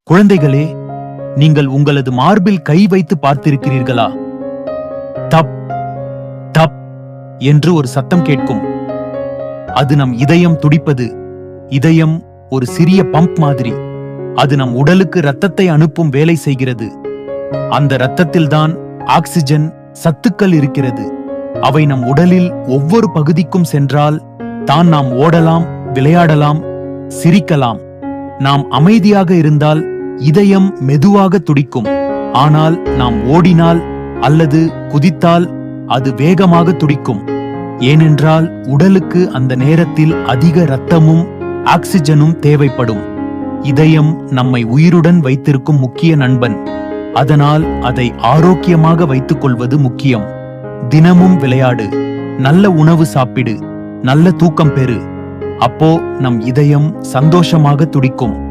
குழந்தைகளே, நீங்கள் உங்களது மார்பில் கை வைத்து பார்த்திருக்கிறீர்களா? தப் தப் என்று ஒரு சத்தம் கேட்கும். அது நம் இதயம் துடிப்பது. இதயம் ஒரு சிறிய பம்ப் மாதிரி. அது நம் உடலுக்கு இரத்தத்தை அனுப்பும் வேலை செய்கிறது. அந்த இரத்தத்தில்தான் ஆக்சிஜன், சத்துக்கள் இருக்கிறது. அவை நம் உடலில் ஒவ்வொரு பகுதிக்கும் சென்றால் தான் நாம் ஓடலாம், விளையாடலாம், சிரிக்கலாம். நாம் அமைதியாக இருந்தால் இதயம் மெதுவாக துடிக்கும். ஆனால் நாம் ஓடினால் அல்லது குதித்தால் அது வேகமாக துடிக்கும். ஏனென்றால் உடலுக்கு அந்த நேரத்தில் அதிக இரத்தமும் ஆக்சிஜனும் தேவைப்படும். இதயம் நம்மை உயிருடன் வைத்திருக்கும் முக்கிய நண்பன். அதனால் அதை ஆரோக்கியமாக வைத்துக் கொள்வது முக்கியம். தினமும் விளையாடு, நல்ல உணவு சாப்பிடு, நல்ல தூக்கம் பெறு. அப்போ நம் இதயம் சந்தோஷமாக துடிக்கும்.